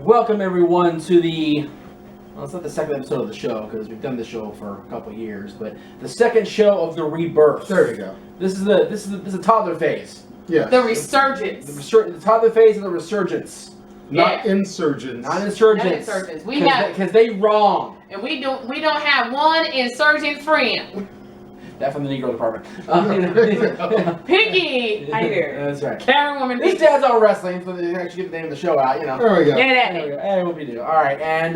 Welcome everyone to well, it's not the second episode of the show because we've done this show for a couple of years, but the second show of the rebirth. There you go. This is the toddler phase. Yeah. The resurgence. The toddler phase and the resurgence. Not insurgents. Not insurgents. Not insurgents. Because they wrong. And we don't have one insurgent friend. That from the Negro department. Piggy! Hi there. That's right. Karen Woman This Piggy. Dad's on wrestling, so they actually get the name of the show out, There we go. Get at There we me. go. Hey, what we do. All right, and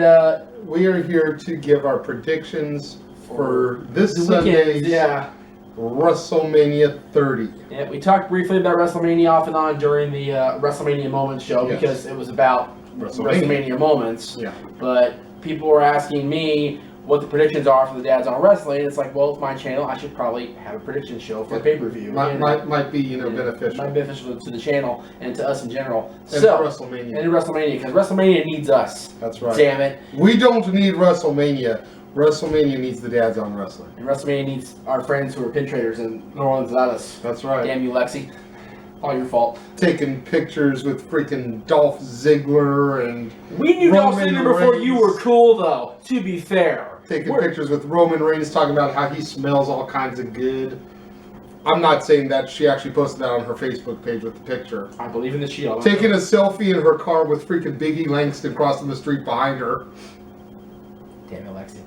We are here to give our predictions for this the Sunday's weekend, WrestleMania 30. Yeah, we talked briefly about WrestleMania off and on during the WrestleMania Moments show Yes. because it was about WrestleMania Moments. Yeah. But people were asking me what the predictions are for the Dads on Wrestling. It's like, well, it's my channel. I should probably have a prediction show for a pay-per-view. Might be, beneficial. Might be beneficial to the channel and to us in general. And So, WrestleMania. and WrestleMania, because WrestleMania needs us. That's right. Damn it. We don't need WrestleMania. WrestleMania needs the Dads on Wrestling. And WrestleMania needs our friends who are pin traders in New Orleans without us. That's right. Damn you, Lexi. All your fault. Taking pictures with freaking Dolph Ziggler and We knew Dolph Roman Ziggler before you Reigns. were cool, though, to be fair. Taking pictures with Roman Reigns talking about how he smells all kinds of good. I'm not saying that. She actually posted that on her Facebook page with the picture. I believe in the Shield. Taking a selfie in her car with freaking Biggie Langston crossing the street behind her. Damn it, Lexi.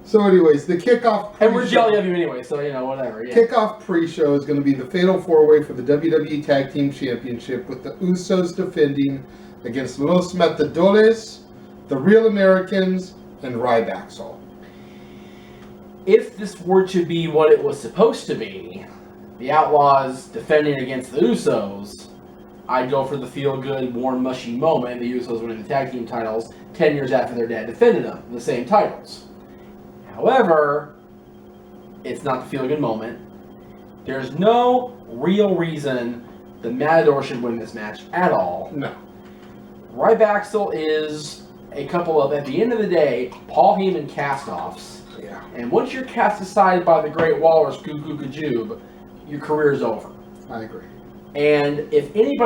So anyways, the kickoff pre-show. And we're jelly of you anyway, so, whatever. Yeah. Kickoff pre-show is going to be the Fatal 4-Way for the WWE Tag Team Championship with the Usos defending against Los Matadores, the Real Americans, and Ryback. If this were to be what it was supposed to be, the Outlaws defending against the Usos, I'd go for the feel-good, warm, mushy moment, the Usos winning the tag team titles 10 years after their dad defended them, the same titles. However, it's not the feel-good moment. There's no real reason the Matador should win this match at all. No. Ryback is a couple of, at the end of the day, Paul Heyman cast-offs. Yeah. And once you're cast aside by the Great Walrus, Goo Goo Kajoob, your career is over. I agree. And if any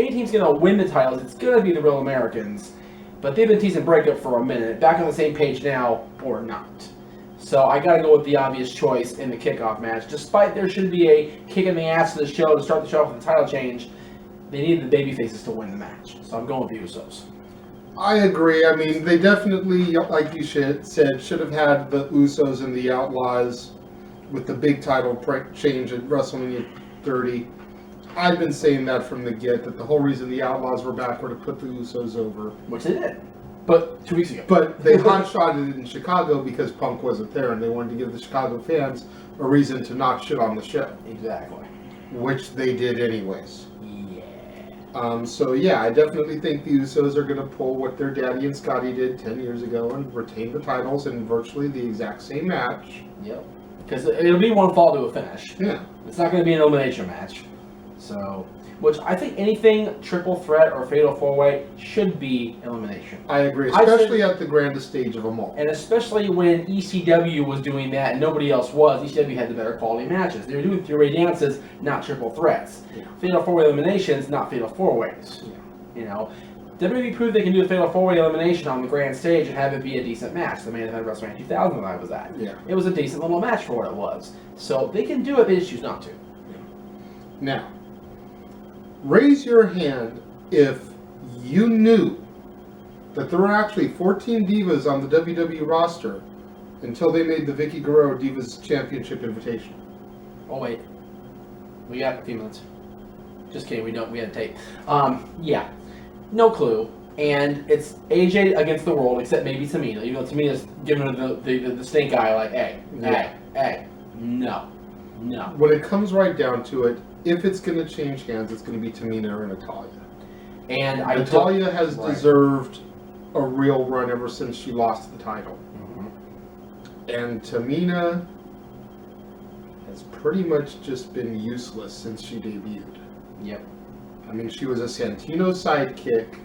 team's going to win the titles, it's going to be the Real Americans. But they've been teasing breakup for a minute. Back on the same page now, or not. So I got to go with the obvious choice in the kickoff match. Despite there should be a kick in the ass to the show to start the show off with a title change, they needed the babyfaces to win the match. So I'm going with the Usos. I agree. I mean, they definitely, like you said, should have had the Usos and the Outlaws with the big title change at WrestleMania 30. I've been saying that from the get, that the whole reason the Outlaws were back were to put the Usos over. Which they did. But 2 weeks ago. But they hot-shotted it in Chicago because Punk wasn't there, and they wanted to give the Chicago fans a reason to not shit on the show. Exactly. Which they did anyways. Yeah. So yeah, I definitely think the Usos are going to pull what their daddy and Scotty did 10 years ago and retain the titles in virtually the exact same match. Yep. Because it'll be one fall to a finish. Yeah. It's not going to be an elimination match. So, which I think anything triple threat or fatal 4-way should be elimination. I agree, especially at the grandest stage of them all. And especially when ECW was doing that and nobody else was, ECW had the better quality matches. They were doing three-way dances, not triple threats. Yeah. Fatal 4-way eliminations, not fatal 4-ways. Yeah. WWE proved they can do a fatal 4-way elimination on the grand stage and have it be a decent match. The main event of WrestleMania 2000 that I was at. Yeah. It was a decent little match for what it was. So they can do it, they just choose not to. Now, raise your hand if you knew that there were actually 14 divas on the WWE roster until they made the Vicky Guerrero Divas Championship invitation. Oh wait, we got a few minutes. Just kidding, we don't. We had tape. Yeah, no clue. And it's AJ against the world, except maybe Tamina. Even though Tamina's giving her the stink eye, like, hey, no. When it comes right down to it, if it's going to change hands, it's going to be Tamina or Natalya. And Natalya has deserved a real run ever since she lost the title. Mm-hmm. And Tamina has pretty much just been useless since she debuted. Yep. I mean, she was a Santino sidekick.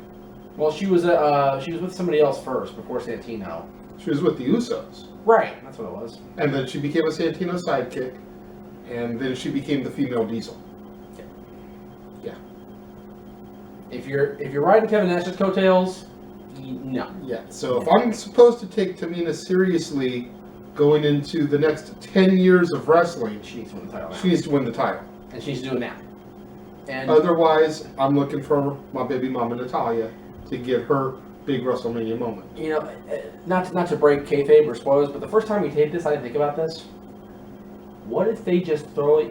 Well, she was with somebody else first before Santino. She was with the Usos. Right, that's what it was. And then she became a Santino sidekick. And then she became the female Diesel. If you're riding Kevin Nash's coattails, No. Yeah. So if I'm supposed to take Tamina seriously going into the next 10 years of wrestling, She needs to win the title now. she needs to win the title. And she needs to do it now. And Otherwise, I'm looking for my baby mama Natalia to get her big WrestleMania moment. you know, not to break kayfabe or spoilers, but the first time we taped this, I didn't think about this. What if they just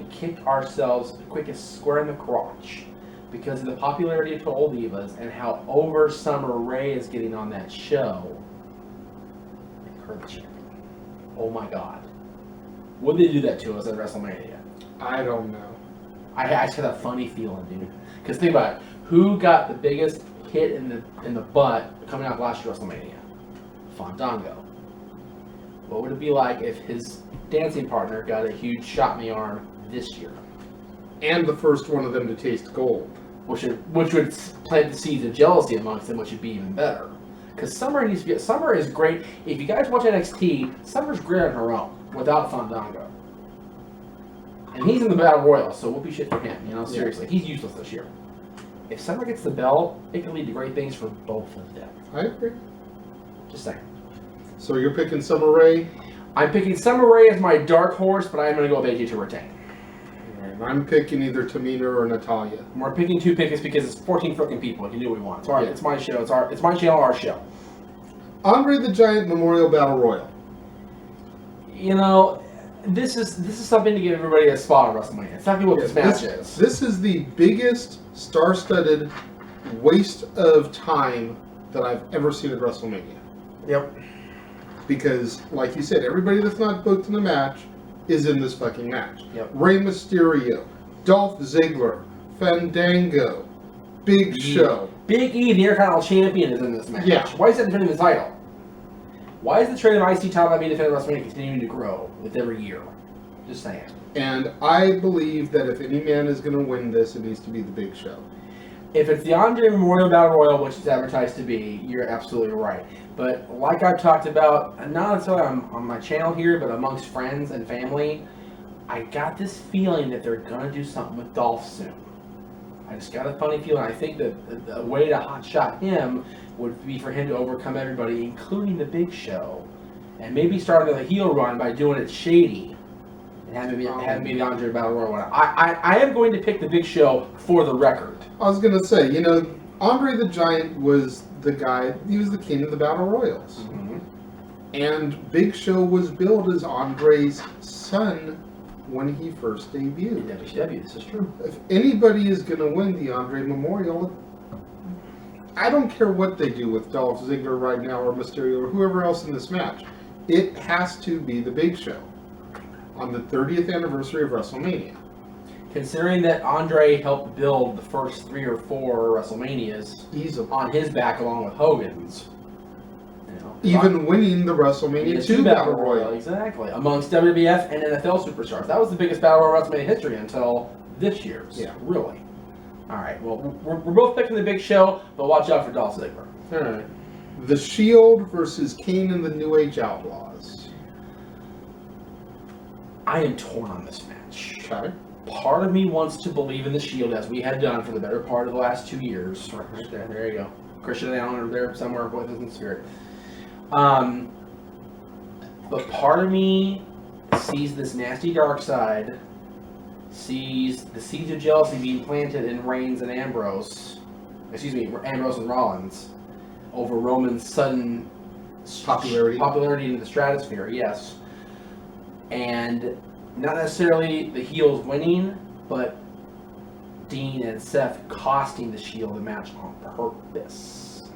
kick ourselves the quickest square in the crotch because of the popularity of Total Divas and how over Summer Rae is getting on that show? Make her the champion. Oh my God! Would they do that to us at WrestleMania? I don't know. I just had a funny feeling, dude. Because think about it, who got the biggest hit in the butt coming out last year WrestleMania? Fandango. What would it be like if his dancing partner got a huge shot in the arm this year? And the first one of them to taste gold. Which would plant the seeds of jealousy amongst them, which would be even better. Because Summer is great. If you guys watch NXT, Summer's great on her own without Fandango. And he's in the Battle Royal, so whoopee shit for him. You know, seriously, he's useless this year. If Summer gets the belt, it can lead to great things for both of them. I agree. Just saying. So you're picking Summer Rae? I'm picking Summer Rae as my dark horse, but I'm going to go with AJ to retain. And I'm picking either Tamina or Natalia. And we're picking two pickers because it's 14 freaking people. We can do what we want. It's, Yeah. it's my show. It's my channel, our show. Andre the Giant Memorial Battle Royal. You know, this is something to give everybody a spot on WrestleMania. It's not what this match is. This is the biggest star-studded waste of time that I've ever seen at WrestleMania. Yep. Because, like you said, everybody that's not booked in the match is in this fucking match. Yep. Rey Mysterio, Dolph Ziggler, Fandango, Big Show. Big E, the Intercontinental Champion, is in this match. Yeah. Why is that defending the title? Why is the trade of IC title not being defended at WrestleMania continuing to grow with every year? Just saying. And I believe that if any man is going to win this, it needs to be the Big Show. If it's the Andre Memorial Battle Royal, which it's advertised to be, you're absolutely right. But like I've talked about, not necessarily on my channel here, but amongst friends and family, I got this feeling that they're going to do something with Dolph soon. I just got a funny feeling. I think that the way to hotshot him would be for him to overcome everybody, including the Big Show, and maybe start another heel run by doing it shady and having me the Andre Battle Royal winner. I am going to pick the Big Show for the record. I was going to say, you know, Andre the Giant was the guy, he was the king of the Battle Royals. Mm-hmm. And Big Show was billed as Andre's son when he first debuted. WCW, this is true. If anybody is going to win the Andre Memorial, I don't care what they do with Dolph Ziggler right now or Mysterio or whoever else in this match. It has to be the Big Show on the 30th anniversary of WrestleMania. Considering that Andre helped build the first 3 or 4 WrestleManias Easily. on his back along with Hogan's. You know, Even winning the WrestleMania 2 Battle Royal. Exactly. Amongst WWF and NFL superstars. That was the biggest Battle Royal in WrestleMania history until this year's. Yeah. Really. Alright, well, we're both picking the Big Show, but watch out for Dolph Ziggler. Alright. The Shield versus Kane and the New Age Outlaws. I am torn on this match. Okay. Part of me wants to believe in the Shield, as we had done for the better part of the last 2 years. Right there, there you go. Christian and Allen are there somewhere with us in spirit. But part of me sees this nasty dark side, sees the seeds of jealousy being planted in Reigns and Ambrose and Rollins, over Roman's sudden popularity into the stratosphere, yes. And not necessarily the heels winning, but Dean and Seth costing the Shield the match on purpose.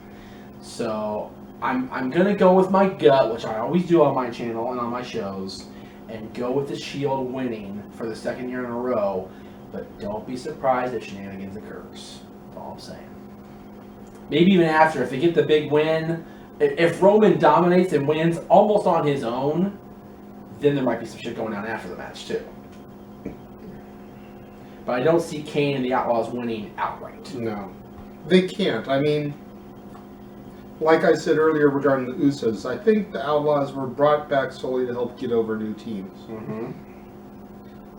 So I'm gonna go with my gut, which I always do on my channel and on my shows, and go with the Shield winning for the second year in a row. But don't be surprised if shenanigans occurs. That's all I'm saying. Maybe even after, if they get the big win, if Roman dominates and wins almost on his own, then there might be some shit going down after the match too. But I don't see Kane and the Outlaws winning outright. No. They can't. I mean, like I said earlier regarding the Usos, I think the Outlaws were brought back solely to help get over new teams. Mm-hmm.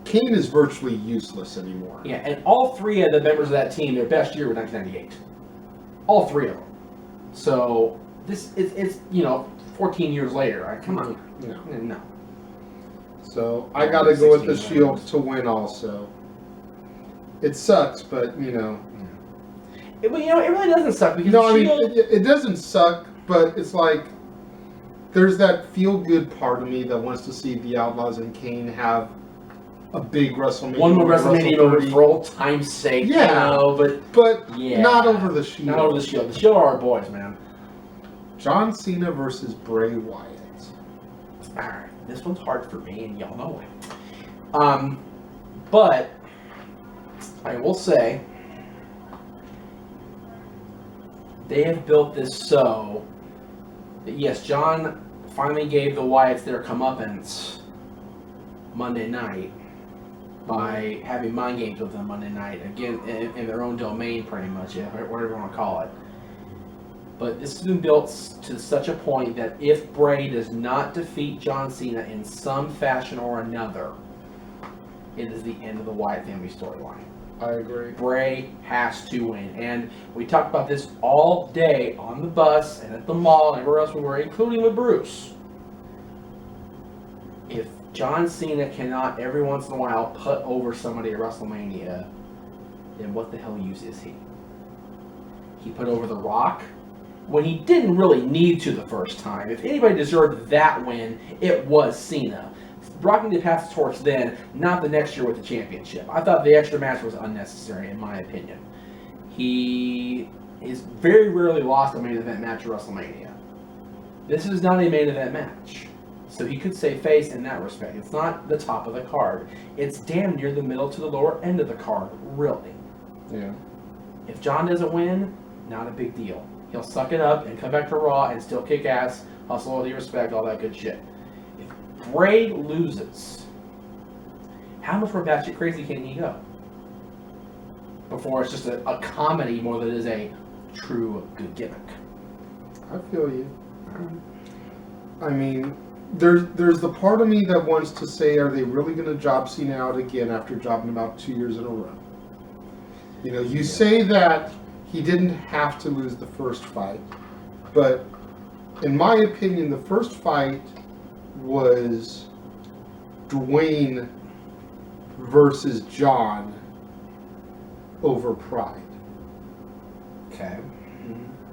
Kane is virtually useless anymore. Yeah, and all 3 of the members of that team, their best year was 1998. All 3 of them. So it's 14 years later. Come on. No. So I gotta go with the Shield to win also. It sucks, but It really doesn't suck because Shield... it doesn't suck, but it's like there's that feel-good part of me that wants to see the Outlaws and Kane have a big WrestleMania. One more WrestleMania over for old time's sake, but not over the Shield. Not over the Shield. The Shield are our boys, man. John Cena versus Bray Wyatt. Alright, this one's hard for me, and y'all know it. But I will say they have built this so that yes, John finally gave the Wyatts their comeuppance Monday night by having mind games with them Monday night, again in their own domain, pretty much, whatever you want to call it. But this has been built to such a point that if Bray does not defeat John Cena in some fashion or another, it is the end of the Wyatt family storyline. I agree. Bray has to win. And we talked about this all day on the bus and at the mall and everywhere else we were, including with Bruce. If John Cena cannot every once in a while put over somebody at WrestleMania, then what the hell use is he? He put over The Rock when he didn't really need to the first time. If anybody deserved that win, it was Cena. Rock needed to pass the torch then, not the next year with the championship. I thought the extra match was unnecessary, in my opinion. He is very rarely lost a main event match at WrestleMania. This is not a main event match. So he could say face in that respect. It's not the top of the card. It's damn near the middle to the lower end of the card, really. Yeah. If John doesn't win, not a big deal. He'll suck it up and come back to Raw and still kick ass, hustle, loyalty, respect, all that good shit. If Bray loses, how much more batshit crazy can he go? Before it's just a comedy more than it is a true good gimmick. I feel you. I mean, there's the part of me that wants to say, are they really going to job Cena out again after jobbing him out 2 years in a row? You say that he didn't have to lose the first fight, but in my opinion, the first fight was Dwayne versus John over Pride. Okay.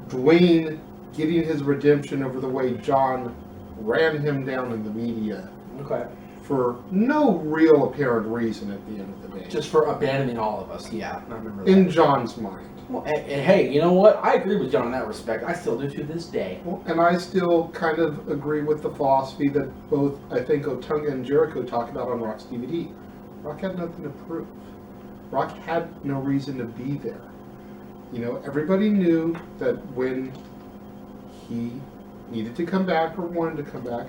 Dwayne getting his redemption over the way John ran him down in the media. Okay. For no real apparent reason at the end of the day. Just for abandoning all of us, yeah. I remember that. In John's mind. Well, and hey, you know what? I agree with John in that respect. I still do to this day. Well, and I still kind of agree with the philosophy that both, I think, Otunga and Jericho talk about on Rock's DVD. Rock had nothing to prove. Rock had no reason to be there. Everybody knew that when he needed to come back or wanted to come back,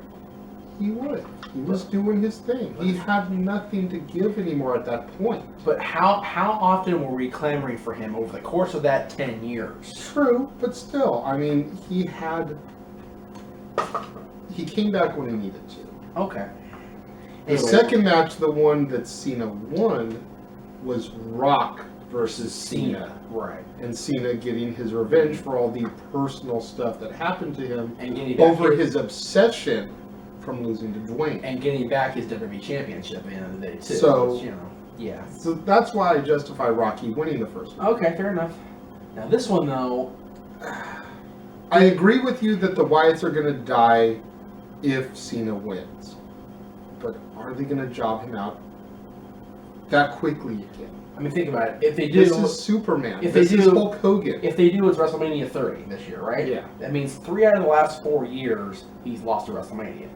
he would. He was doing his thing. He had nothing to give anymore at that point. But how often were we clamoring for him over the course of that 10 years? True, but still, I mean, he came back when he needed to. Okay. The second match, the one that Cena won, was Rock versus Cena. Right. And Cena getting his revenge for all the personal stuff that happened to him and getting back over his obsession from losing to Dwayne. And getting back his WWE Championship at the end of the day, too. So, which, yeah. So that's why I justify Rocky winning the first one. Okay, fair enough. Now this one, though... I agree with you that the Wyatts are going to die if Cena wins. But are they going to job him out that quickly again? I mean, think about it. If they do... This is Superman. This is Hulk Hogan. If they do, it's WrestleMania 30 this year, right? Yeah. That means 3 out of the last 4 years, he's lost to WrestleMania.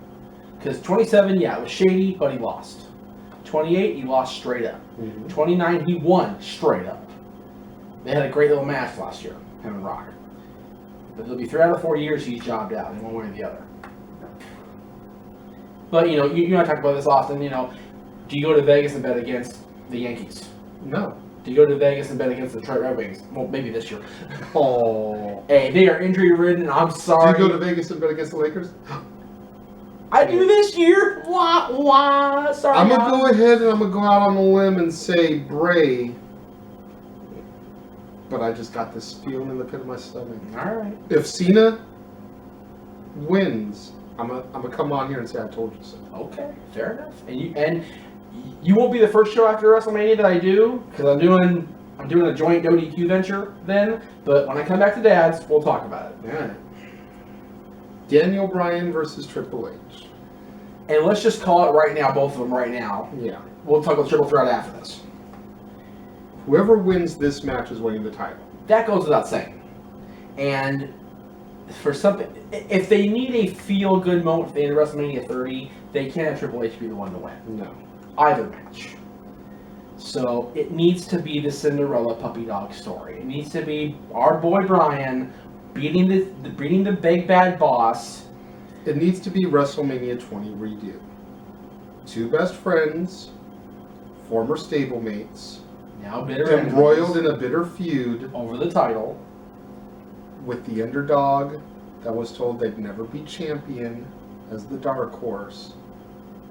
Because 27, it was shady, but he lost. 28, he lost straight up. 29, he won straight up. They had a great little match last year, him and Rock. But it'll be 3 out of 4 years he's jobbed out in one way or the other. But, you and I talk about this often, do you go to Vegas and bet against the Yankees? No. Do you go to Vegas and bet against the Detroit Red Wings? Well, maybe this year. Oh. Hey, they are injury-ridden. I'm sorry. Do you go to Vegas and bet against the Lakers? I do this year. Wah, wah. Sorry. I'm going to go ahead and I'm going to go out on a limb and say Bray. But I just got this feeling in the pit of my stomach. All right. If Cena wins, I'm gonna come on here and say I told you so. Okay, fair enough. And you won't be the first show after WrestleMania that I do, because I'm doing a joint ODQ venture then. But when I come back to Dad's, we'll talk about it. All right. Daniel Bryan versus Triple H. And let's just call it right now, both of them right now. Yeah. We'll talk about triple threat after this. Whoever wins this match is winning the title. That goes without saying. And for something, if they need a feel-good moment for the end of WrestleMania 30, they can't have Triple H be the one to win. No. Either match. So it needs to be the Cinderella puppy dog story. It needs to be our boy Bryan beating the big bad boss. It needs to be WrestleMania 20 redo. Two best friends, former stablemates, Now bitter embroiled in a bitter feud over the title. with the underdog that was told they'd never be champion as the dark horse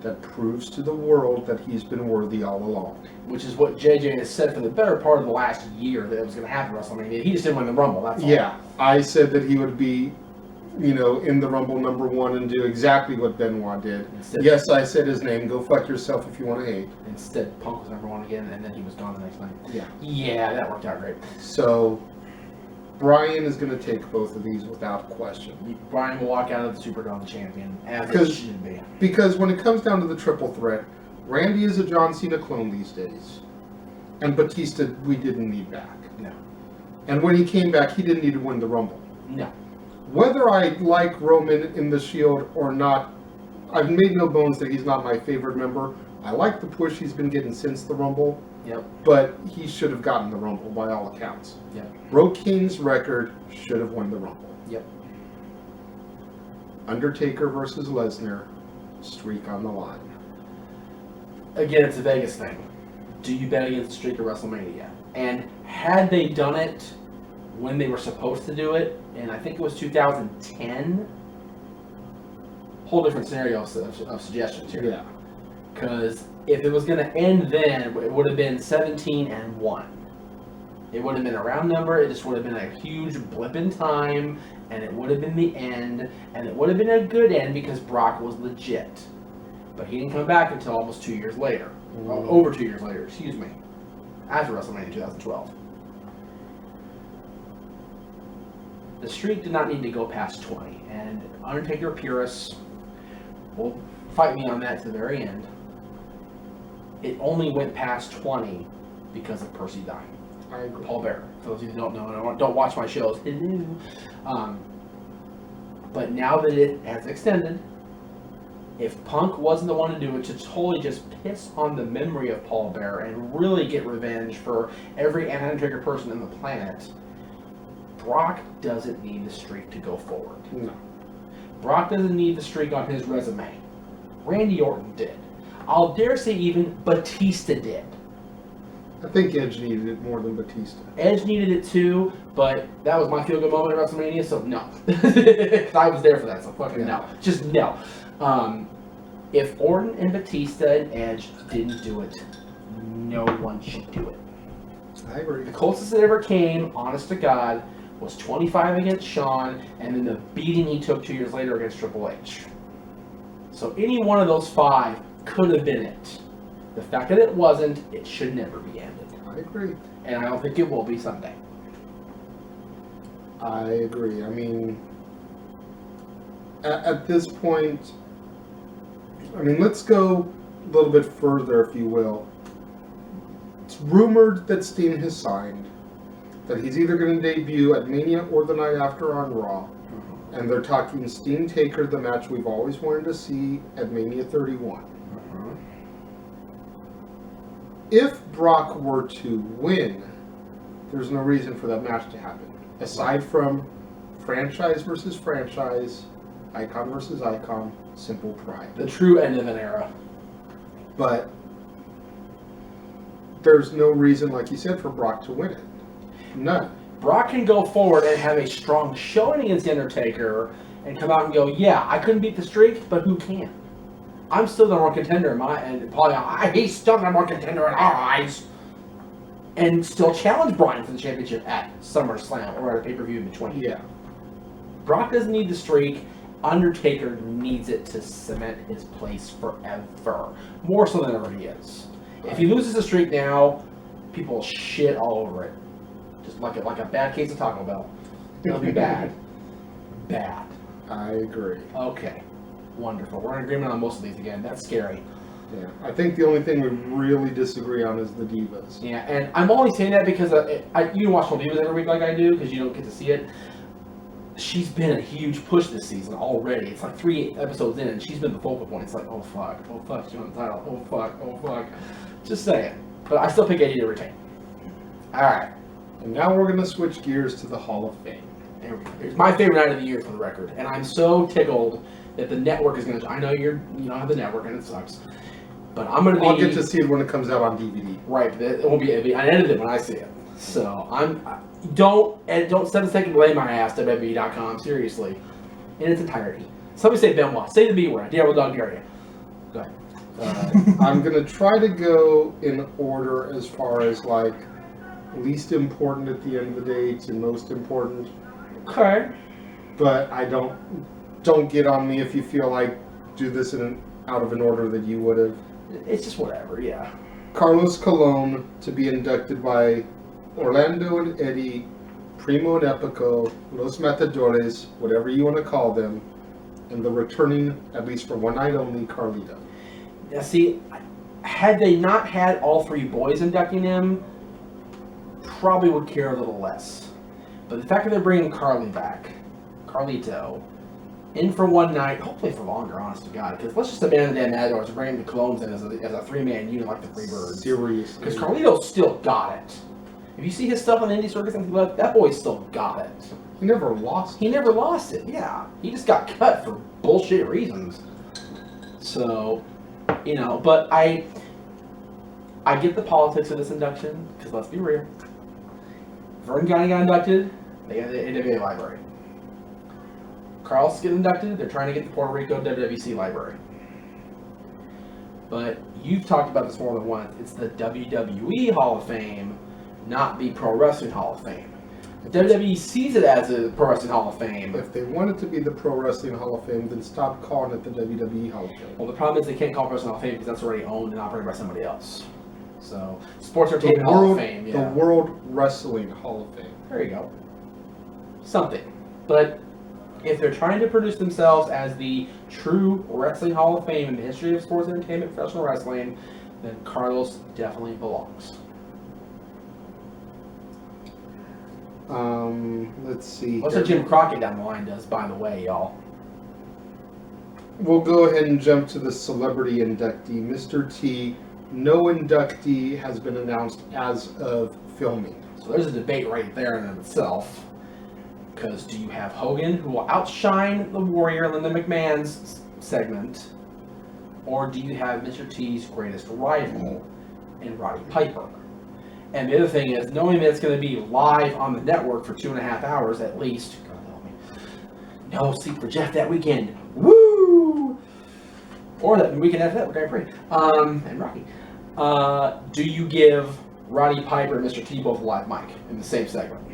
that proves to the world that he's been worthy all along. Which is what JJ has said for the better part of the last year that it was going to happen at WrestleMania. He just didn't win the Rumble, that's all. Yeah, I said that he would be, in the Rumble #1 and do exactly what Benoit did. Yes, I said his name. Go fuck yourself if you want to hate. Instead, Punk was #1 again, and then he was gone the next night. Yeah. Yeah, that worked out great. So, Bryan is going to take both of these without question. Bryan will walk out of the Superdome champion, as it 'Cause- should be. Because when it comes down to the triple threat, Randy is a John Cena clone these days. And Batista, we didn't need back. No. And when he came back, he didn't need to win the Rumble. No. Whether I like Roman in the Shield or not, I've made no bones that he's not my favorite member. I like the push he's been getting since the Rumble, Yep. but he should have gotten the Rumble by all accounts. Yep. Road King's record should have won the Rumble. Yep. Undertaker versus Lesnar, streak on the line. Again, it's a Vegas thing. Do you bet against the streak of WrestleMania? And had they done it when they were supposed to do it, and I think it was 2010, whole different scenario of suggestions here. Yeah. Because if it was going to end then, it would have been 17-1. It would have been a round number. It just would have been a huge blip in time, and it would have been the end, and it would have been a good end because Brock was legit. But he didn't come back until almost 2 years later. Well, over 2 years later, excuse me. After WrestleMania 2012. The streak did not need to go past 20, and Undertaker purists will fight me on that to the very end. It only went past 20 because of Percy dying. I agree. Paul Bearer. For those of you who don't know, and don't watch my shows. But now that it has extended, if Punk wasn't the one to do it, to totally just piss on the memory of Paul Bearer and really get revenge for every Undertaker person on the planet, Brock doesn't need the streak to go forward. No. Brock doesn't need the streak on his resume. Randy Orton did. I'll dare say even Batista did. I think Edge needed it more than Batista. Edge needed it too, but that was my feel-good moment at WrestleMania, so no. 'Cause I was there for that, so fucking no. Just no. If Orton and Batista and Edge didn't do it, no one should do it. I agree. The closest it ever came, honest to God, was 25 against Shawn, and then the beating he took 2 years later against Triple H. So any one of those five could have been it. The fact that it wasn't, it should never be ended. I agree. And I don't think it will be someday. I agree. I mean, at this point, let's go a little bit further, if you will. It's rumored that Steen has signed, that he's either going to debut at Mania or the night after on Raw. And they're talking Steen Taker, the match we've always wanted to see at Mania 31. If Brock were to win, there's no reason for that match to happen. Aside from franchise versus franchise, icon versus icon, simple pride. The true end of an era. But there's no reason, like you said, for Brock to win it. None. Brock can go forward and have a strong showing against The Undertaker and come out and go, yeah, I couldn't beat the streak, but who can? I'm still the number one contender in my, and probably he's still the number one contender in our eyes. And still challenge Bryan for the championship at SummerSlam or at a pay-per-view in between. Yeah. Brock doesn't need the streak, Undertaker needs it to cement his place forever. More so than it already is. If he loses the streak now, people will shit all over it. Just like a bad case of Taco Bell. It'll be bad. Bad. I agree. Okay. Wonderful. We're in agreement on most of these again. That's scary. Yeah, I think the only thing we really disagree on is the Divas. Yeah, and I'm only saying that because you watch Home Divas every week like I do, because you don't get to see it. She's been a huge push this season already. It's like 3 episodes in, and she's been the focal point. It's like, oh fuck, she won the title, oh fuck. Just saying. But I still pick Eddie to retain. Alright. And now we're going to switch gears to the Hall of Fame. There we go. It's my favorite night of the year for the record. And I'm so tickled that the network is going to... I know you don't have the network, and it sucks. But I'm going to be... I'll get to see it when it comes out on DVD. Right, but it won't be... I edited it when I see it. So, don't send a second delay my ass to WWE.com, seriously. In its entirety. Somebody say Benoit. Say the B word. Diablo Dog dare you. Go ahead. I'm going to try to go in order as far as, like, least important at the end of the day to most important. Okay. But I don't get on me if you feel like do this out of an order that you would have. It's just whatever, yeah. Carlos Colon to be inducted by Orlando and Eddie, Primo and Epico, Los Matadores, whatever you want to call them, and the returning, at least for one night only, Carlito. Now see, had they not had all 3 boys inducting him, probably would care a little less. But the fact that they're bringing Carlito, in for one night, hopefully for longer, honest to God, because let's just abandon the damn Matadors and bring the Clones in as a 3-man unit like the Freebirds. Seriously. Because Carlito's still got it. If you see his stuff on the indie circuit, that boy's still got it. He never lost He never lost it, yeah. He just got cut for bullshit reasons. So, but I get the politics of this induction, because let's be real. Vern County got inducted, they got the AWA library. Carl's getting inducted, they're trying to get the Puerto Rico WWC library. But you've talked about this more than once. It's the WWE Hall of Fame, not the Pro Wrestling Hall of Fame. The WWE sees it as a Pro Wrestling Hall of Fame. If they want it to be the Pro Wrestling Hall of Fame, then stop calling it the WWE Hall of Fame. Well, the problem is they can't call it Pro Wrestling Hall of Fame because that's already owned and operated by somebody else. So, Sports Entertainment Hall of Fame, yeah. The World Wrestling Hall of Fame. There you go. Something. But if they're trying to produce themselves as the true Wrestling Hall of Fame in the history of sports entertainment, professional wrestling, then Carlos definitely belongs. Let's see. What's what Jim Crockett down the line does, by the way, y'all? We'll go ahead and jump to the celebrity inductee, Mr. T. No inductee has been announced as of filming. So there's a debate right there in itself. Because do you have Hogan, who will outshine the Warrior Linda McMahon's segment, or do you have Mr. T's greatest rival in Roddy Piper? And the other thing is, knowing that it's going to be live on the network for 2.5 hours at least, God help me, no sleep for Jeff that weekend, woo! Or that weekend after that, we're going free, and Rocky. Do you give Roddy Piper and Mr. T both a live mic in the same segment?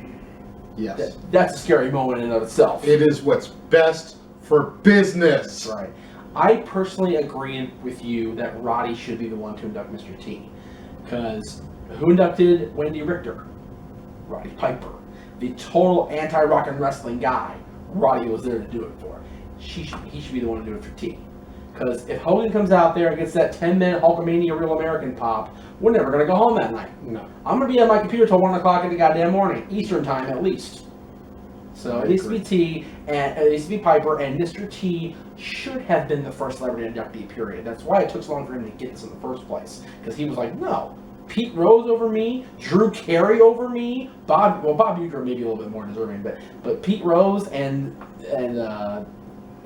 Yes. That's a scary moment in and of itself. It is what's best for business. That's right. I personally agree with you that Roddy should be the one to induct Mr. T. Because who inducted Wendy Richter? Roddy Piper. The total anti-rock and wrestling guy. Roddy was there to do it for. He should be the one to do it for T. Because if Hogan comes out there and gets that 10-minute Hulkamania Real American pop, we're never going to go home that night. No. I'm going to be on my computer till 1 o'clock in the goddamn morning, Eastern time at least. So it needs to be T, and it needs to be Piper, and Mr. T should have been the first celebrity inductee, period. That's why it took so long for him to get this in the first place. Because he was like, no, Pete Rose over me, Drew Carey over me, Bob Uecker maybe a little bit more deserving, but Pete Rose and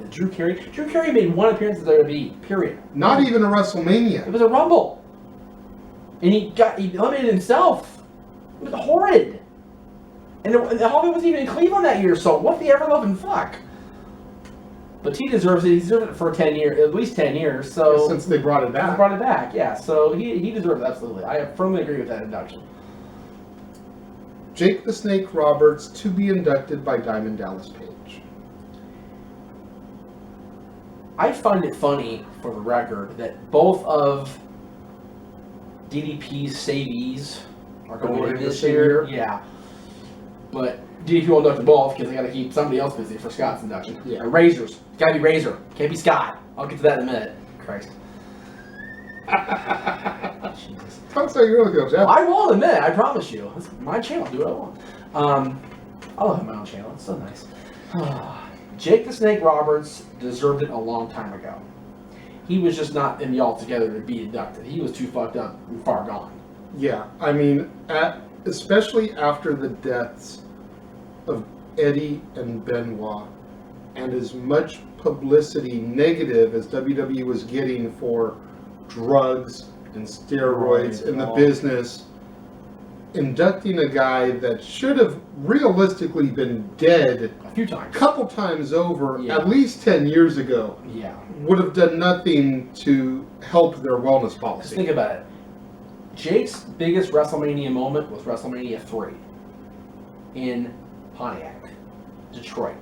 Drew Carey. Drew Carey made one appearance at WWE, period. Not even a WrestleMania. It was a Rumble. And he eliminated himself. It was horrid. And the Hall of Fame wasn't even in Cleveland that year, so what the ever-loving fuck? But T deserves it. He deserved it for 10 years, at least 10 years. So since they brought it back. They brought it back, yeah. So he deserves it, absolutely. I firmly agree with that induction. Jake the Snake Roberts to be inducted by Diamond Dallas Page. I find it funny, for the record, that both of DDP's savees are going in this year. Yeah. But DDP will induct them both because they got to keep somebody else busy for Scott's induction. Yeah. And Razor's. It's got to be Razor. Can't be Scott. I'll get to that in a minute. Christ. Jesus. That's how you really feel, Jeff. I will admit, I promise you. It's my channel. Do what I want. I love my own channel. It's so nice. Jake the Snake Roberts deserved it a long time ago. He was just not in the altogether to be inducted. He was too fucked up and far gone. Yeah, I mean, especially after the deaths of Eddie and Benoit, and as much publicity negative as WWE was getting for drugs and steroids in the business, inducting a guy that should have realistically been dead A few times. a couple times over, Yeah. at least 10 years ago, Yeah. would have done nothing to help their wellness Just policy. think about it. Jake's biggest WrestleMania moment was WrestleMania 3 in Pontiac, Detroit.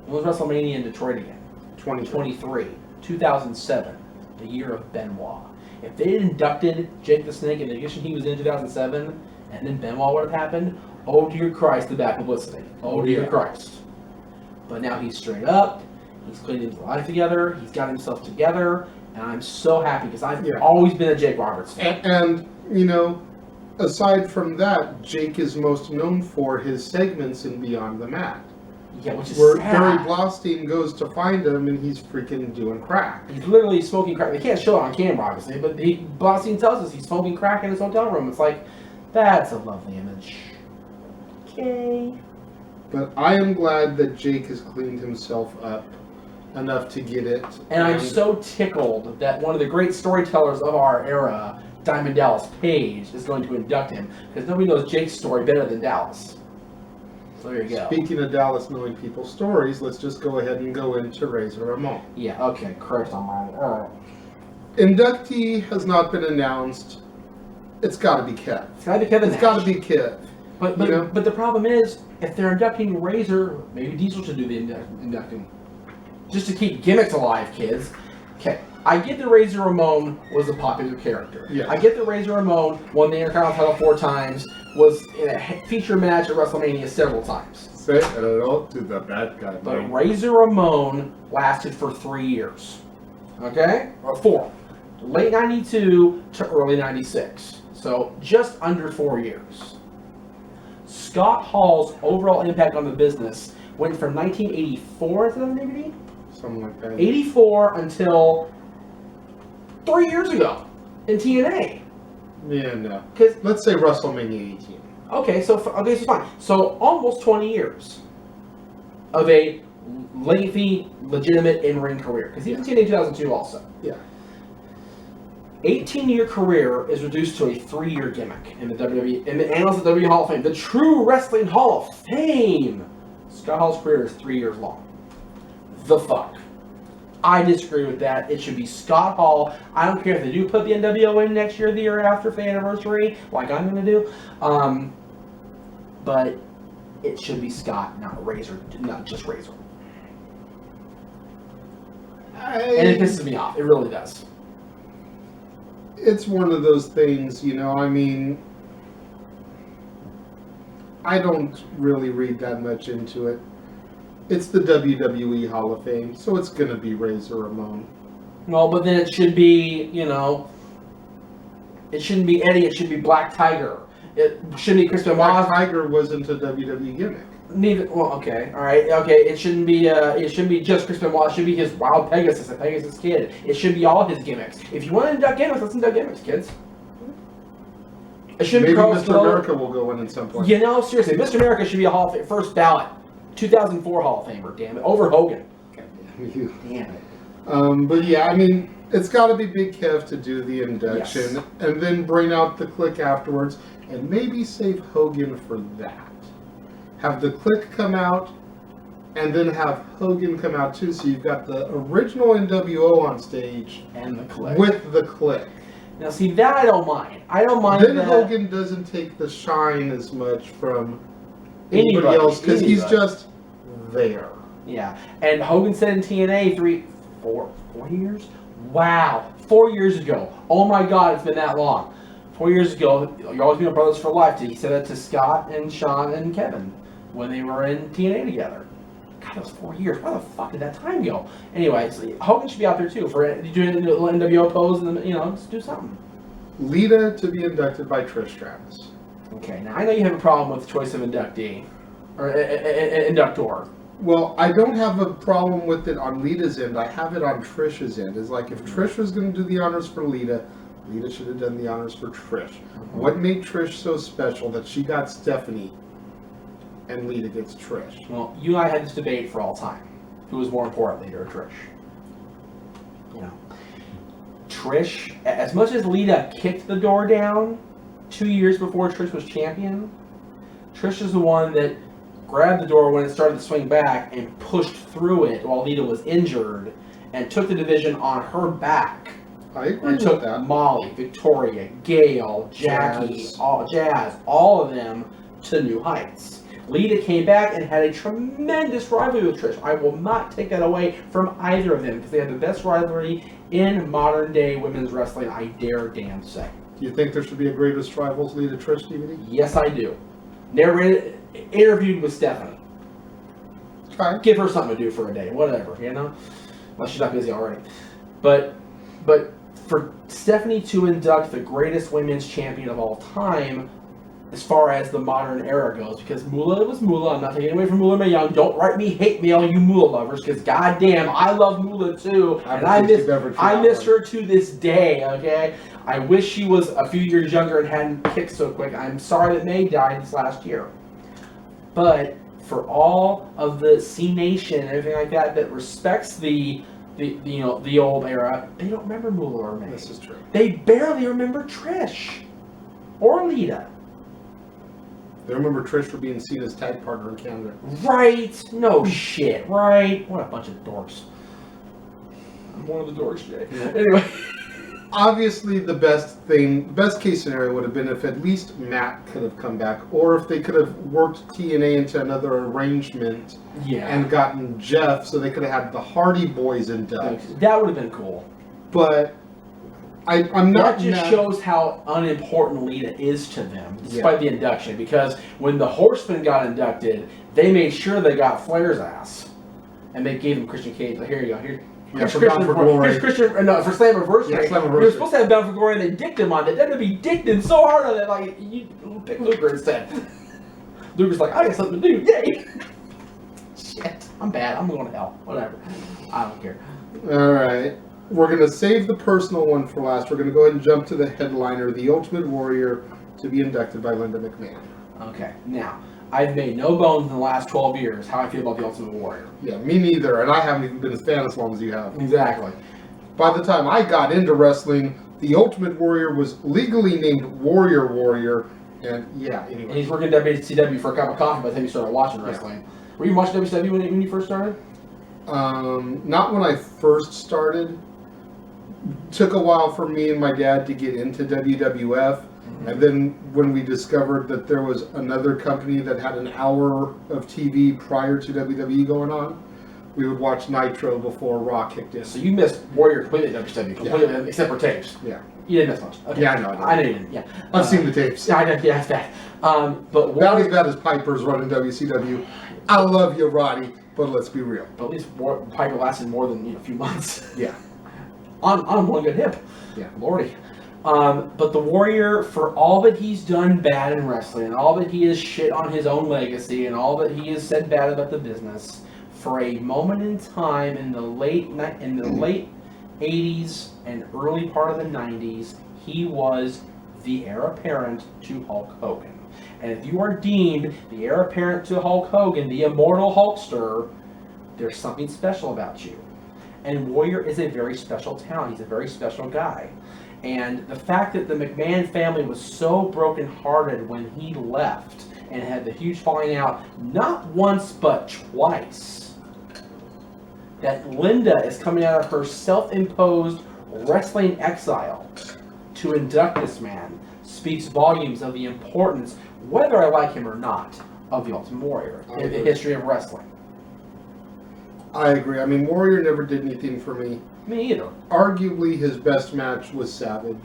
When was WrestleMania in Detroit again? 2023, 2007, the year of Benoit. If they had inducted Jake the Snake in the edition he was in 2007, and then Benoit would have happened, oh dear Christ, the bad publicity. Oh dear Christ. But now he's straight up, he's cleaned his life together, he's got himself together, and I'm so happy because I've always been a Jake Roberts fan. And, you know, aside from that, Jake is most known for his segments in Beyond the Mat. Yeah, which is Where sad. Barry Blaustein goes to find him and he's freaking doing crack. He's literally smoking crack. They can't show it on camera, obviously, but Blaustein tells us he's smoking crack in his hotel room. It's like, that's a lovely image. Okay. But I am glad that Jake has cleaned himself up enough to get it. And I'm so tickled that one of the great storytellers of our era, Diamond Dallas Page, is going to induct him, because nobody knows Jake's story better than Dallas. So there you go. Speaking of Dallas knowing people's stories, let's just go ahead and go into Razor Ramon. Yeah, okay, correct on mine. Alright. Inductee has not been announced. It's got to be Kev. It's gotta be Kevin It's Nash. got to be Kev. But you know? but the problem is, if they're inducting Razor, maybe Diesel should do the inducting. Just to keep gimmicks alive, kids. Okay, I get that Razor Ramon was a popular character. Yes. I get that Razor Ramon won the Intercontinental title 4 times, was in a feature match at WrestleMania several times. Say hello to the bad guy. But Razor Ramon lasted for 3 years. Okay? Or 4. Late 92 to early 96. So just under 4 years. Scott Hall's overall impact on the business went from 1984 to WWE? Something like that. 84 until 3 years ago in TNA. Yeah, no. 'Cause- Let's say WrestleMania 18. Okay, so fine. So almost 20 years of a lengthy, legitimate in-ring career. Because he was in TNA 2002 also. Yeah. 18-year career is reduced to a 3-year gimmick in the WWE, in the annals of the WWE Hall of Fame, the true wrestling Hall of Fame. Scott Hall's career is 3 years long. The fuck. I disagree with that. It should be Scott Hall. I don't care if they do put the NWO in next year, the year after, for the anniversary, like I'm going to do. But it should be Scott, not Razor, not just Razor. And it pisses me off. It really does. It's one of those things, you know, I mean, I don't really read that much into it. It's the WWE Hall of Fame, so it's going to be Razor Ramon. Well, but then it should be, you know, it shouldn't be Eddie, it should be Black Tiger. It shouldn't be Chris Benoit. Black Tiger wasn't a WWE gimmick. Neither. Well, okay, all right, okay. It shouldn't be just Chris Benoit. It should be his Wild Pegasus, a Pegasus Kid. It should be all his gimmicks. If you want to induct gimmicks, let's induct gimmicks, kids. It shouldn't Maybe be Carlos Mr. Colon. America will go in at some point. You know, seriously, Mr. America should be a Hall of Fame first ballot, 2004 Hall of Famer. Damn it, over Hogan. You. Damn it. But yeah, I mean, it's got to be Big Kev to do the induction, Yes. and then bring out the Click afterwards, and maybe save Hogan for that. Have the Click come out, and then have Hogan come out too, so you've got the original NWO on stage And the Click. with the Click. Now, see, that I don't mind. I don't mind Then that. Hogan doesn't take the shine as much from Anybody, anybody else because he's anybody. just there. Yeah, and Hogan said in TNA 4 years? Wow, 4 years ago. Oh my God, it's been that long. 4 years ago, you're always been brothers for life. He said that to Scott and Sean and Kevin when they were in TNA together. God, that was 4 years. Where the fuck did that time go? Anyway, so Hogan should be out there too for doing a little NWO pose and just do something. Lita to be inducted by Trish Stratus. Okay, now I know you have a problem with choice of inductee or inductor. Well, I don't have a problem with it on Lita's end. I have it on Trish's end. It's like if Trish was going to do the honors for Lita, Lita should have done the honors for Trish. Mm-hmm. What made Trish so special that she got Stephanie and Lita gets Trish? Well, you and I had this debate for all time. Who was more important, Lita or Trish? Trish, as much as Lita kicked the door down 2 years before Trish was champion, Trish is the one that grabbed the door when it started to swing back and pushed through it while Lita was injured and took the division on her back. I agree and took with that. Molly, Victoria, Gail, Jackie, Jazz, all of them to new heights. Lita came back and had a tremendous rivalry with Trish. I will not take that away from either of them because they have the best rivalry in modern day women's wrestling, I dare damn say. Do you think there should be a Greatest Rivals Lita Trish DVD? Yes, I do. Narrated, interviewed with Stephanie. Okay. Give her something to do for a day, whatever, Unless she's not busy already. But for Stephanie to induct the greatest women's champion of all time, as far as the modern era goes, because Moolah was Moolah. I'm not taking away from Moolah Mae Young. Don't write me hate mail, you Moolah lovers, because goddamn, I love Moolah too, and I miss her to this day. Okay, I wish she was a few years younger and hadn't kicked so quick. I'm sorry that Mae died this last year, but for all of the C Nation and everything like that respects the old era, they don't remember Moolah or Mae. This is true. They barely remember Trish or Lita. They remember Trish for being seen as tag partner in Canada. Right? No shit, right? What a bunch of dorks. I'm one of the dorks today. Yeah. Anyway. Obviously, the best case scenario would have been if at least Matt could have come back, or if they could have worked TNA into another arrangement and gotten Jeff, so they could have had the Hardy Boys induct. That would have been cool. But I'm not. That just shows how unimportant Lita is to them, despite the induction. Because when the Horsemen got inducted, they made sure they got Flair's ass, and they gave him Christian Cage. Like, here you go. Here's Christian for Glory. Here's Christian for Slammiversary. Yeah, Slammiversary. You're supposed to have Bound for Glory, and they dicked him on it. WWE dicked him so hard on it. Like, you pick Luger instead. Luger's like, I got something to do. Yay! Shit, I'm bad. I'm going to hell. Whatever. I don't care. All right. We're going to save the personal one for last. We're going to go ahead and jump to the headliner, the Ultimate Warrior, to be inducted by Linda McMahon. Okay, now, I've made no bones in the last 12 years how I feel about the Ultimate Warrior. Yeah, me neither, and I haven't even been a fan as long as you have. Exactly. By the time I got into wrestling, the Ultimate Warrior was legally named Warrior, and anyway. And he's working at WCW for a cup of coffee by the time you started watching wrestling. Yeah. Were you watching WCW when you first started? Not when I first started. Took a while for me and my dad to get into WWF, and then when we discovered that there was another company that had an hour of TV prior to WWE going on, we would watch Nitro before Raw kicked in. So you missed Warrior completely at WCW, completely, except for tapes. Yeah. You didn't miss much. Okay. Yeah, I know. I know you didn't, yeah. I've seen the tapes. Yeah, I know, yeah, it's bad. But not as bad as Piper's running WCW. I love you, Roddy, but let's be real. But at least Piper lasted more than a few months. Yeah. On one good hip. Yeah. Lordy. But the Warrior, for all that he's done bad in wrestling, and all that he has shit on his own legacy, and all that he has said bad about the business, for a moment in time in the late 80s and early part of the 90s, he was the heir apparent to Hulk Hogan. And if you are deemed the heir apparent to Hulk Hogan, the immortal Hulkster, there's something special about you. And Warrior is a very special talent. He's a very special guy. And the fact that the McMahon family was so brokenhearted when he left and had the huge falling out, not once but twice, that Linda is coming out of her self-imposed wrestling exile to induct this man speaks volumes of the importance, whether I like him or not, of the Ultimate Warrior in the history of wrestling. I agree. I mean, Warrior never did anything for me. Me either. Arguably, his best match was Savage.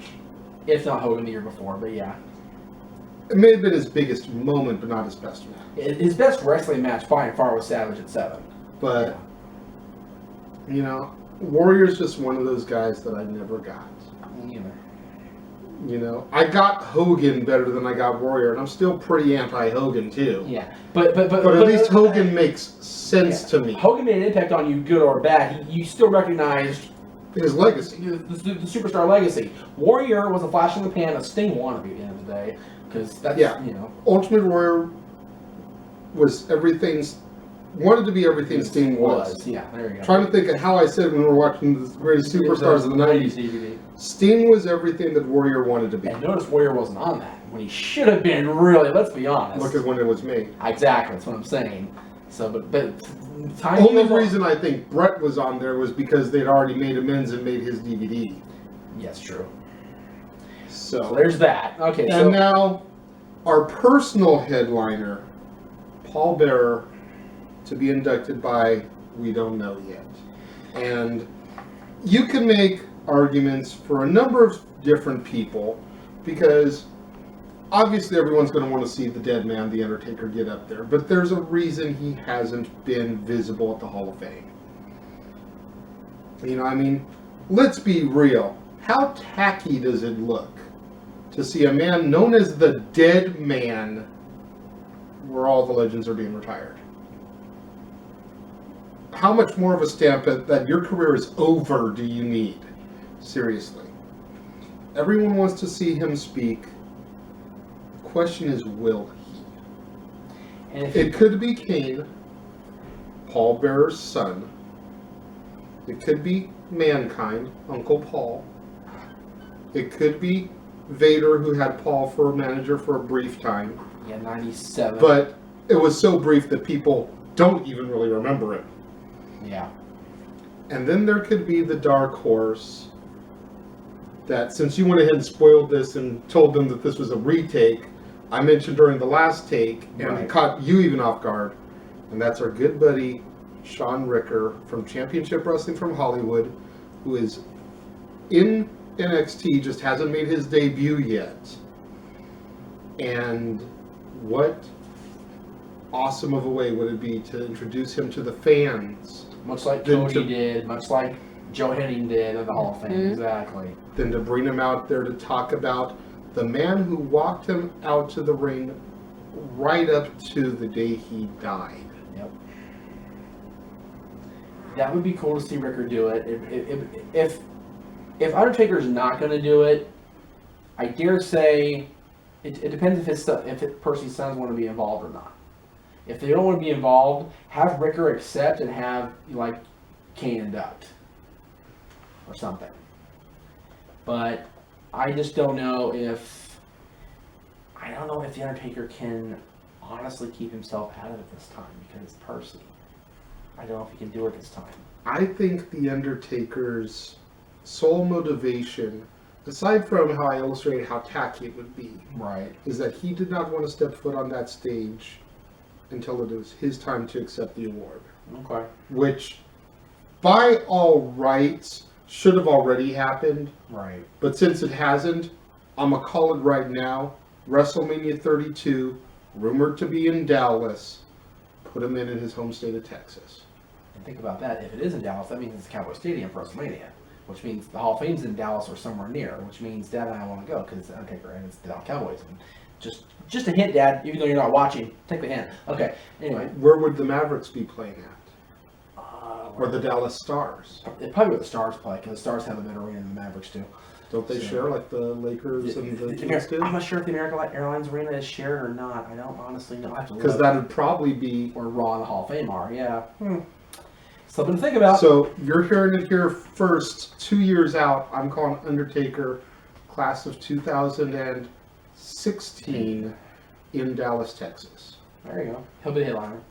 If not Hogan the year before, but yeah. It may have been his biggest moment, but not his best match. His best wrestling match by and far was Savage at 7. But, you know, Warrior's just one of those guys that I never got. Me either. You know, I got Hogan better than I got Warrior, and I'm still pretty anti-Hogan too. Yeah, but at least Hogan makes sense to me. Hogan made an impact on you, good or bad. You still recognized His legacy. the superstar legacy. Warrior was a flash in the pan, a Sting wannabe at the end of the day, because that's you know. Ultimate Warrior was wanted to be everything Sting was. Yeah, there you go. Trying to think of how I said when we were watching the greatest superstars of the 90s. DVD. Sting was everything that Warrior wanted to be. And notice Warrior wasn't on that when he should have been. Really, let's be honest. Look at when it was made. Exactly, that's what I'm saying. So, but Only reason I think Brett was on there was because they'd already made amends and made his DVD. Yes, true. So there's that. Okay, and now our personal headliner, Paul Bearer, to be inducted by we don't know yet. And you can make arguments for a number of different people because obviously everyone's going to want to see the dead man, The Undertaker, get up there. But there's a reason he hasn't been visible at the Hall of Fame. You know, I mean, let's be real. How tacky does it look to see a man known as the Dead Man where all the legends are being retired? How much more of a stamp that your career is over do you need? Seriously. Everyone wants to see him speak. The question is, will he? And it could be Kane, Paul Bearer's son. It could be Mankind, Uncle Paul. It could be Vader, who had Paul for a manager for a brief time. Yeah, 97. But it was so brief that people don't even really remember it. Yeah. And then there could be the dark horse that, since you went ahead and spoiled this and told them that this was a retake, I mentioned during the last take, and it caught you even off guard, and that's our good buddy, Sean Ricker from Championship Wrestling from Hollywood, who is in NXT, just hasn't made his debut yet. And what awesome of a way would it be to introduce him to the fans? Much like Cody did, much like Joe Henning did at the Hall of Fame, exactly. Then to bring him out there to talk about the man who walked him out to the ring right up to the day he died. Yep. That would be cool to see Ricker do it. If Undertaker's not going to do it, I dare say it depends if Percy's sons want to be involved or not. If they don't want to be involved, have Ricker accept and have like Kane induct or something. But I just don't know if the Undertaker can honestly keep himself out of it this time because it's Percy. I don't know if he can do it this time. I think the Undertaker's sole motivation, aside from how I illustrated how tacky it would be, right, is that he did not want to step foot on that stage until it was his time to accept the award. Okay. Which, by all rights, should have already happened. Right. But since it hasn't, I'm going to call it right now. WrestleMania 32, rumored to be in Dallas. Put him in his home state of Texas. And think about that. If it is in Dallas, that means it's Cowboy Stadium for WrestleMania. Which means the Hall of Fame's in Dallas or somewhere near. Which means Dad and I want to go because it's the Undertaker and it's the Dallas Cowboys. And just a hint, Dad, even though you're not watching, take the hint. Okay, anyway. Where would the Mavericks be playing at? Or the Dallas Stars? It'd probably where the Stars play, because the Stars have a better arena than the Mavericks do. Don't they share like the Lakers and the Kings do? I'm not sure if the American Airlines arena is shared or not. I don't honestly know. Because that would probably be where Raw and the Hall of Fame are, yeah. Something to think about. So you're hearing it here first. 2 years out, I'm calling Undertaker class of 2016 in Dallas, Texas. There you go. He'll be the headliner.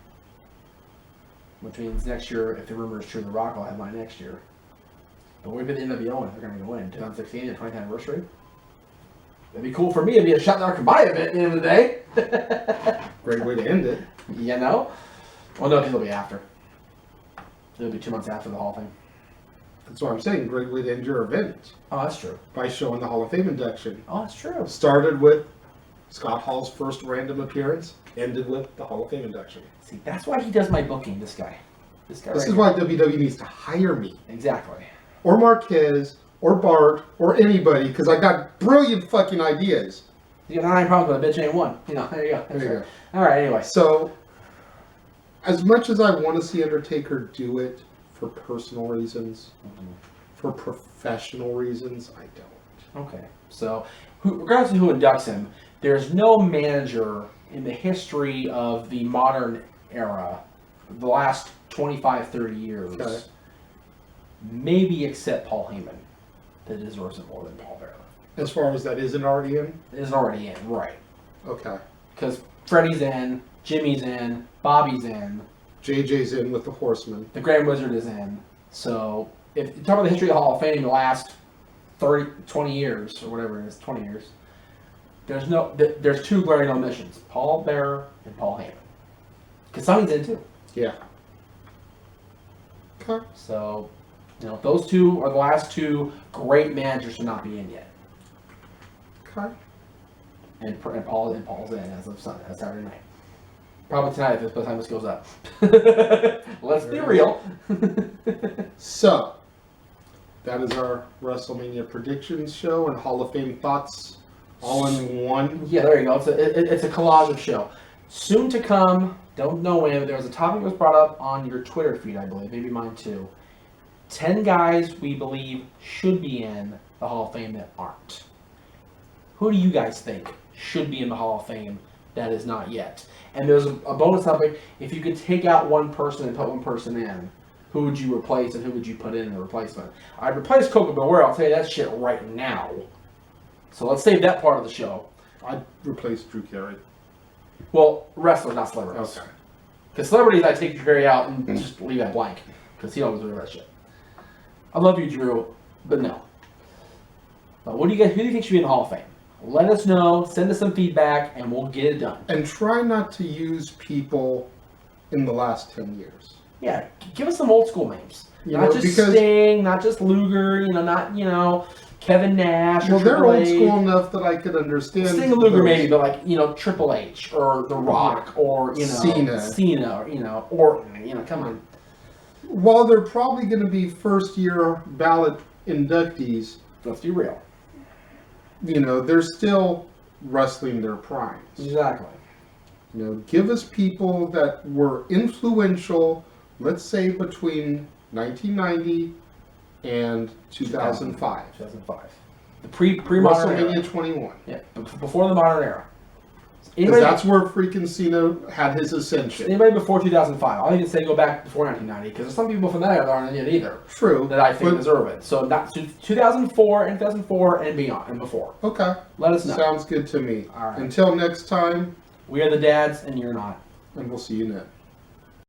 Which means next year, if the rumor is true, The Rock will headline next year. But what about the NWO if they're going to go in? 2016, the 20th anniversary? That'd be cool for me. It'd be a shot in the arc and buy event at the end of the day. Great way to end it. You know? Well, no, because it'll be after. It'll be 2 months after the Hall of Fame. That's what I'm saying. Great way to end your event Oh, that's true. by showing the Hall of Fame induction. Oh, that's true. Started with Scott Hall's first random appearance, ended with the Hall of Fame induction. See, that's why he does my booking, this guy. This guy This right is why WWE needs to hire me, here. Exactly. or Marquez, or Bart, or anybody, because I got brilliant fucking ideas. You got 9 problems with a bitch ain't one. You know, there you go. That's There you right. Alright, anyway. So, as much as I want to see Undertaker do it for personal reasons, for professional reasons, I don't. Okay. So, regardless of who inducts him, there's no manager in the history of the modern era, the last 25, 30 years, Okay. maybe except Paul Heyman, that deserves it more than Paul Bearer. As far as that isn't already in? It is already in, right. Okay. Because Freddie's in, Jimmy's in, Bobby's in, JJ's in with the Horseman. the Grand Wizard is in. So, if you talk about the history of the Hall of Fame, the last 20 years, or whatever it is, 20 years, there's 2 glaring omissions, Paul Bearer and Paul Heyman. Because Sonny's in too. Yeah. Okay. So, those 2 are the last 2 great managers to not be in yet. Okay. And Paul's in as of Saturday night. Probably tonight by the time this goes up. Let's be real. So, that is our WrestleMania predictions show and Hall of Fame thoughts all in one. Yeah, there you go. It's a collage of show. Soon to come, don't know when, but there was a topic that was brought up on your Twitter feed, I believe, maybe mine too. 10 guys we believe should be in the Hall of Fame that aren't. Who do you guys think should be in the Hall of Fame that is not yet? And there's a bonus topic. If you could take out one person and put one person in, who would you replace and who would you put in the replacement? I'd replace Coco Beware. I'll tell you that shit right now. So let's save that part of the show. I'd replace Drew Carey. Well, wrestlers, not celebrities. Okay. Because celebrities, I take Drew Carey out and just leave that blank. Because he always does that shit. I love you, Drew, but no. But who do you think should be in the Hall of Fame? Let us know, send us some feedback, and we'll get it done. And try not to use people in the last 10 years. Yeah, give us some old school names. You Not know, just because- Sting, not just Luger, not, Kevin Nash or Well, they're Triple old H. school enough that I could understand. Sting and Luger those. maybe, but Triple H or The Rock or, Cena, Orton, come on. While they're probably going to be first-year ballot inductees, Let's be real. they're still wrestling their primes. Exactly. Give us people that were influential, let's say between 1990 and 2005. 2005. The pre-modern era. WrestleMania 21. Yeah, before the modern era. Because that's where freaking Cena had his ascension. Anybody before 2005. I'll even say go back before 1990, because there's some people from that era that aren't in it either. True. That I think but- deserve it. So 2004 and beyond and before. Okay. Let us know. Sounds good to me. All right. Until next time, We are the dads, and you're not. and we'll see you then.